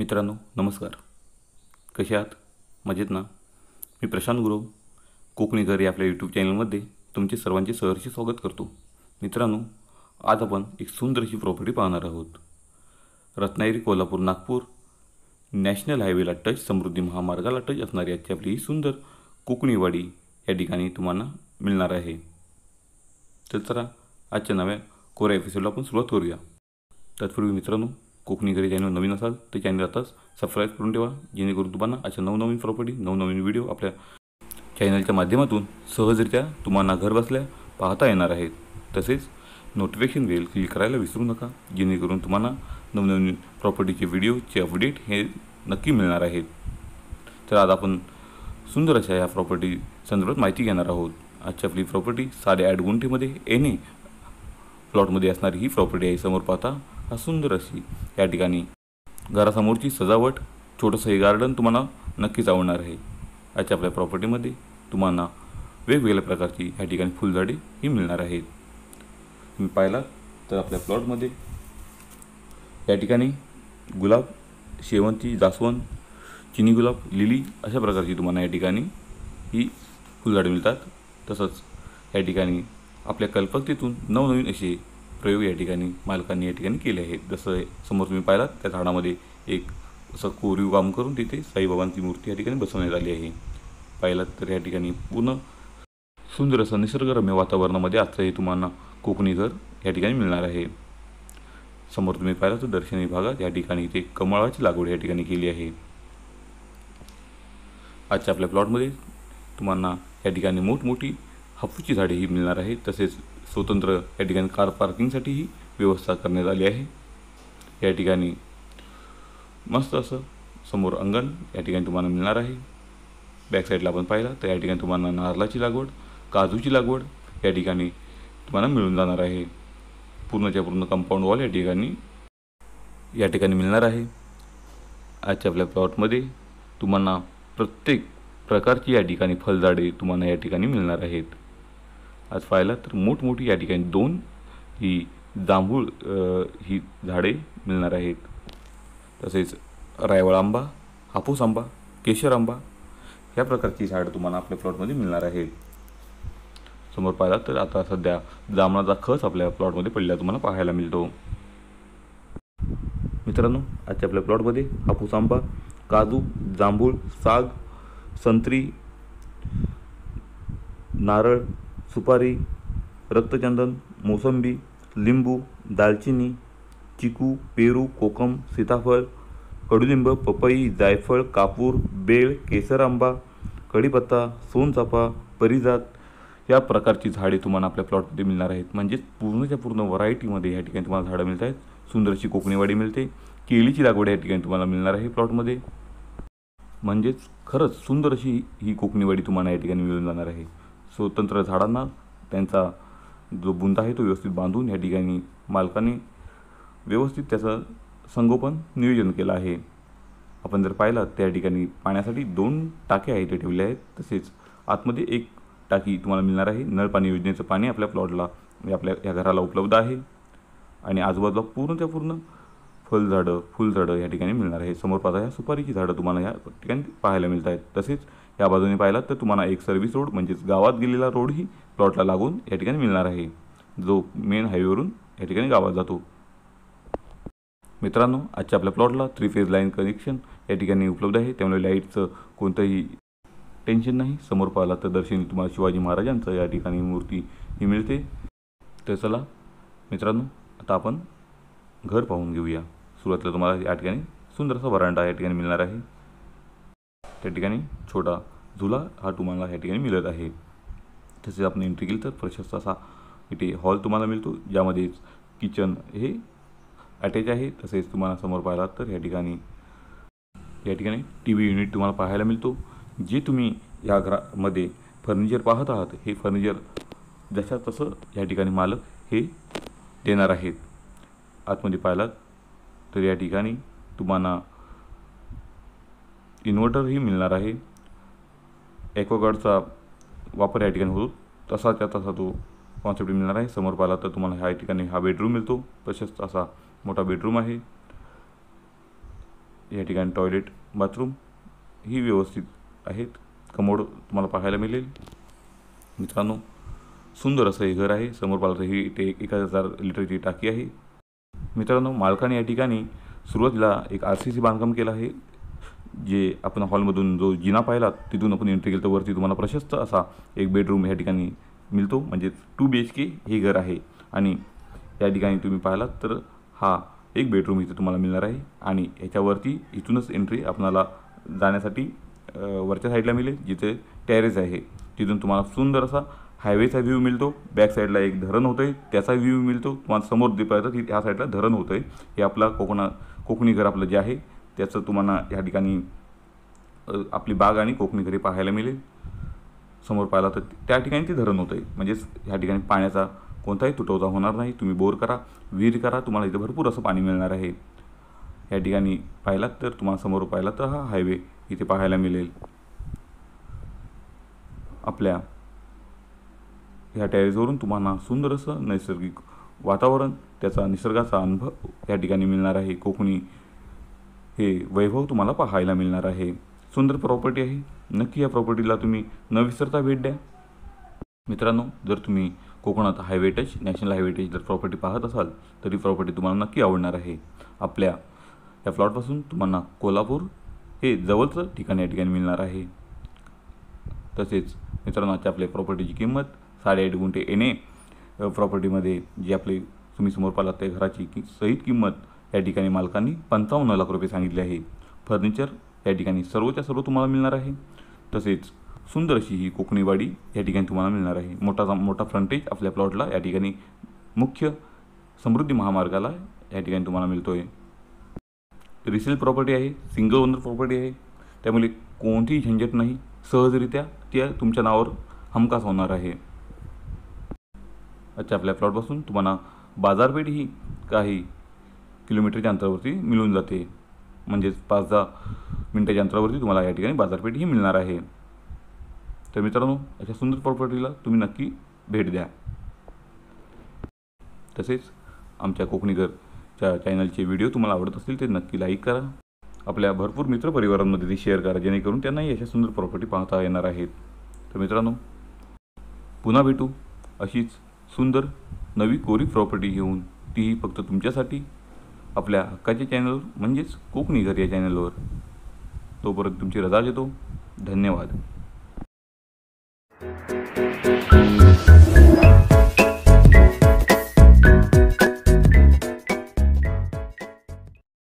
मित्रांनो नमस्कार. कसे आहात? मजेत ना? मी प्रशांत गुरव कोकणी घर या आपल्या यूट्यूब चॅनलमध्ये तुमचे सर्वांचे सहर्ष स्वागत करतो. मित्रांनो, आज आपण एक सुंदर अशी प्रॉपर्टी पाहणार आहोत. रत्नागिरी कोल्हापूर नागपूर नॅशनल हायवेला टच, समृद्धी महामार्गाला टच असणारी आजची आपली ही सुंदर कोकणीवाडी या ठिकाणी तुम्हाला मिळणार आहे. तर चला आजच्या नव्या कोऱ्या एपिसोडला आपण सुरुवात करूया. तत्पूर्वी मित्रांनो, कोकणी घरी चॅनल नवीन असाल तर चॅनल आताच सबस्क्राईब करून ठेवा, जेणेकरून तुम्हाला अशा नवनवीन प्रॉपर्टी नवनवीन व्हिडिओ आपल्या चॅनलच्या माध्यमातून सहजरित्या तुम्हाला घर बसल्या पाहता येणार आहेत. तसेच नोटिफिकेशन बेल क्लिक करायला विसरू नका, जेणेकरून तुम्हाला नवनवीन प्रॉपर्टीचे व्हिडिओचे अपडेट हे नक्की मिळणार आहेत. तर आज आपण सुंदर अशा या प्रॉपर्टी संदर्भात माहिती घेणार आहोत. आजची आपली प्रॉपर्टी 8.5 गुंठेमध्ये एने प्लॉटमध्ये असणारी ही प्रॉपर्टी आहे. समोर पाहता हा सुंदर अशी या ठिकाणी घरासमोरची सजावट, छोटंसं हे गार्डन तुम्हाला नक्कीच आवडणार आहे. आजच्या आपल्या प्रॉपर्टीमध्ये तुम्हाला वेगवेगळ्या प्रकारची या ठिकाणी फुलझाडे ही मिळणार आहेत. तुम्ही पाहिलात तर आपल्या प्लॉटमध्ये या ठिकाणी गुलाब, शेवंती, जास्वंद, चिनी गुलाब, लिली अशा प्रकारची तुम्हाला या ठिकाणी ही फुलझाडे मिळतात. तसंच या ठिकाणी आपल्या कल्पकतेतून नवनवीन असे प्रयोग या ठिकाणी मालकांनी या ठिकाणी केले आहेत. जसं समोर तुम्ही पाहिलात त्या झाडामध्ये एक असं कोरीव काम करून तिथे साईबाबांची मूर्ती या ठिकाणी बसवण्यात आली आहे. पाहिलात तर या ठिकाणी पूर्ण सुंदर असं निसर्गरम्य वातावरणामध्ये आजचं हे तुम्हाला कोकणी घर या ठिकाणी मिळणार आहे. समोर तुम्ही पाहिलात तर दर्शनी भागात या ठिकाणी इथे कमळाची लागवड या ठिकाणी केली आहे. आजच्या आपल्या प्लॉटमध्ये तुम्हाला या ठिकाणी मोठमोठी हापूसची झाडे ही मिळणार आहेत. तसेच स्वतंत्र या ठिकाणी कार पार्किंगसाठीही व्यवस्था करण्यात आली आहे. या ठिकाणी मस्त असं समोर अंगण या ठिकाणी तुम्हाला मिळणार आहे. बॅक साईडला आपण पाहिलं तर या ठिकाणी तुम्हाला नारळाची लागवड, काजूची लागवड या ठिकाणी तुम्हाला मिळून जाणार आहे. पूर्णच्या पूर्ण कंपाऊंड वॉल या ठिकाणी मिळणार आहे. आजच्या आपल्या प्लॉटमध्ये तुम्हाला प्रत्येक प्रकारची या ठिकाणी फळझाडे तुम्हाला या ठिकाणी मिळणार आहेत. आज पाहिलं तर मोठमोठी या ठिकाणी 2 ही जांभूळ ही झाडे मिळणार आहेत. तसेच रायवळ आंबा, हापूस आंबा, केशर आंबा या प्रकारची झाडं तुम्हाला आपल्या प्लॉटमध्ये मिळणार आहेत. समोर पाहिलात तर आता सध्या जांभळाचा खच आपल्या प्लॉटमध्ये पडलेला तुम्हाला पाहायला मिळतो. मित्रांनो, आजच्या आपल्या प्लॉटमध्ये हापूस आंबा, काजू, जांभूळ, साग, संत्री, नारळ, सुपारी, रक्तचंदन, मोसंबी, लिंबू, दालचिनी, चिकू, पेरू, कोकम, सीताफळ, कडुलिंब, पपई, जायफळ, कापूर, बेळ, केसर आंबा, कढीपत्ता, सोनचाफा, परिजात या प्रकारची झाडे तुम्हाला आपल्या प्लॉटमध्ये मिळणार आहेत. म्हणजेच पूर्णच्या पूर्ण व्हरायटीमध्ये या ठिकाणी तुम्हाला झाडं मिळत आहेत. सुंदर अशी कोकणीवाडी मिळते. केळीची लागवड या ठिकाणी तुम्हाला मिळणार आहे प्लॉटमध्ये. म्हणजेच खरंच सुंदर अशी ही कोकणीवाडी तुम्हाला या ठिकाणी मिळून जाणार आहे. स्वतंत्र झाडांना त्यांचा जो बुंदा आहे तो व्यवस्थित बांधून या ठिकाणी मालकाने व्यवस्थित त्याचं संगोपन नियोजन केलं आहे. आपण जर पाहिलं त्या ठिकाणी पाण्यासाठी 2 टाक्या इथे ठेवल्या आहेत. तसेच आतमध्ये एक टाकी तुम्हाला मिळणार आहे. नळ पाणी योजनेचं पाणी आपल्या प्लॉटला आपल्या या घराला उपलब्ध आहे. आणि आजूबाजूला पूर्णच्या पूर्ण फळझाडं, फुलझाडं या ठिकाणी मिळणार आहे. समोर पाहता ह्या सुपारीची झाडं तुम्हाला या ठिकाणी पाहायला मिळत आहेत. तसेच या बाजूने पाहिलात तर तुम्हाला एक सर्व्हिस रोड म्हणजेच गावात गेलेला रोडही प्लॉटला लागून या ठिकाणी मिळणार आहे, जो मेन हायवेवरून या ठिकाणी गावात जातो. मित्रांनो, आजच्या आपल्या प्लॉटला 3 फेज लाईन कनेक्शन या ठिकाणी उपलब्ध आहे. त्यामुळे लाईटचं कोणतंही टेन्शन नाही. समोर पाहिला तर दर्शनी तुम्हाला शिवाजी महाराजांचं या ठिकाणी मूर्ती ही मिळते. तर चला मित्रांनो, आता आपण घर पाहून घेऊया. सुरुवातीला तुम्हाला या ठिकाणी सुंदरसा व्हरांडा या ठिकाणी मिळणार आहे. त्या ठिकाणी छोटा झुला हा तुम्हाला या ठिकाणी मिळत आहे. तसेच आपण एंट्री केली तर प्रशस्त असा इथे हॉल तुम्हाला मिळतो, ज्यामध्ये किचन हे अटॅच आहे. तसेच तुम्हाला समोर पाहिलात तर या ठिकाणी TV युनिट तुम्हाला पाहायला मिळतो. जे तुम्ही या घरामध्ये फर्निचर पाहत आहात, हे फर्निचर जशा तसं या ठिकाणी मालक हे देणार आहेत. आतमध्ये पाहिलात तर या ठिकाणी तुम्हाला इन्व्हर्टरही मिळणार आहे. ॲक्वागार्डचा वापर या ठिकाणी होतो, तसाच्या तसा तो कॉन्सेप्ट मिळणार आहे. समोर पाहिला तर तुम्हाला ह्या ठिकाणी हा बेडरूम मिळतो. प्रशस्त असा मोठा बेडरूम आहे. या ठिकाणी टॉयलेट बाथरूम ही व्यवस्थित आहेत. कमोड तुम्हाला पाहायला मिळेल. मित्रांनो, सुंदर असं हे घर आहे. समोर पाहिलं तर ही 1000 लिटरची टाकी आहे. मित्रांनो, मालकाने या ठिकाणी सुरुवातीला एक RCC बांधकाम केलं आहे. जे आपण हॉलमधून जो जिना पाहिला तिथून आपण एंट्री केली तर वरती तुम्हाला प्रशस्त असा एक बेडरूम या ठिकाणी मिळतो. म्हणजे 2 BHK हे घर आहे. आणि या ठिकाणी तुम्ही पाहिलात तर हा एक बेडरूम इथे तुम्हाला मिळणार आहे. आणि याच्यावरती इथूनच एंट्री आपणाला जाण्यासाठी वरच्या साईडला मिळेल, जिथे टेरेस आहे. तिथून तुम्हाला सुंदर असा हायवेचा व्ह्यू मिळतो. बॅक साईडला एक धरण होतं आहे, त्याचा व्ह्यू मिळतो. तुम्हाला समोर जे पाहिलं तिथे ह्या साईडला धरण होतं आहे. हे आपला कोकणी घर आपलं जे आहे त्याचं तुम्हाला ह्या ठिकाणी आपली बाग आणि कोकणी घरी पाहायला मिळेल. समोर पाहिला तर त्या ठिकाणी ते धरण होतं आहे. म्हणजेच ह्या ठिकाणी पाण्याचा कोणताही तुटवडा होणार नाही. तुम्ही बोर करा, विहीर करा, तुम्हाला इथे भरपूर असं पाणी मिळणार आहे. या ठिकाणी पाहिलात तर तुम्हाला समोर पाहिला तर हा हायवे इथे पाहायला मिळेल. आपल्या ह्या टेरेसवरून तुम्हाला सुंदर असं नैसर्गिक वातावरण, त्याचा निसर्गाचा अनुभव या ठिकाणी मिळणार आहे. कोकणी हे वैभव तुम्हाला पाहायला मिळणार आहे. सुंदर प्रॉपर्टी आहे. नक्की या प्रॉपर्टीला तुम्ही न विसरता भेट द्या. मित्रांनो, जर तुम्ही कोकणात highway touch, national highway touch जर प्रॉपर्टी पाहत असाल तर ही प्रॉपर्टी तुम्हाला नक्की आवडणार आहे. आपल्या या प्लॉटपासून तुम्हाला कोल्हापूर हे जवळचं ठिकाण या ठिकाणी मिळणार आहे. तसेच मित्रांनो, आजच्या आपल्या प्रॉपर्टीची किंमत 8.5 गुंठे NA प्रॉपर्टीमध्ये जी आपली तुम्ही समोर पाहिलात त्या घराची सहित किंमत या ठिकाणी मालकांनी 55 लाख रुपये सांगितले आहे. फर्निचर या ठिकाणी सर्वच्या सर्व तुम्हाला मिळणार आहे. तसेच सुंदर अशी ही कोकणीवाडी या ठिकाणी तुम्हाला मिळणार आहे. मोठा फ्रंटेज आपल्या प्लॉटला या ठिकाणी मुख्य समृद्धी महामार्गाला या ठिकाणी तुम्हाला मिळतो आहे. रिसेल प्रॉपर्टी आहे, सिंगल ओनर प्रॉपर्टी आहे. त्यामुळे कोणतीही झंझट नाही. सहजरित्या त्या तुमच्या नावावर हमखास होणार आहे. अच्छा, आपल्या प्लॉटपासून तुम्हाला बाजारपेठ ही काही किलोमीटरच्या अंतरावरती मिळून जाते. म्हणजेच 5-10 मिनिटाच्या अंतरावरती तुम्हाला या ठिकाणी बाजारपेठ ही मिळणार आहे. तर मित्रांनो, अशा सुंदर प्रॉपर्टीला तुम्ही नक्की भेट द्या. तसेच आमच्या कोकणी घरच्या चॅनलचे व्हिडिओ तुम्हाला आवडत असतील ते नक्की लाईक करा. आपल्या भरपूर मित्रपरिवारांमध्ये ते शेअर करा, जेणेकरून त्यांनाही अशा सुंदर प्रॉपर्टी पाहता येणार आहेत. तर मित्रांनो, पुन्हा भेटू अशीच सुंदर नवी कोरी प्रॉपर्टी घेऊन, तीही फक्त तुमच्यासाठी आपल्या हक्काच्या चॅनलवर म्हणजेच कोकणी घर या चॅनलवर. तोपर्यंत तुमची रजा घेतो. धन्यवाद.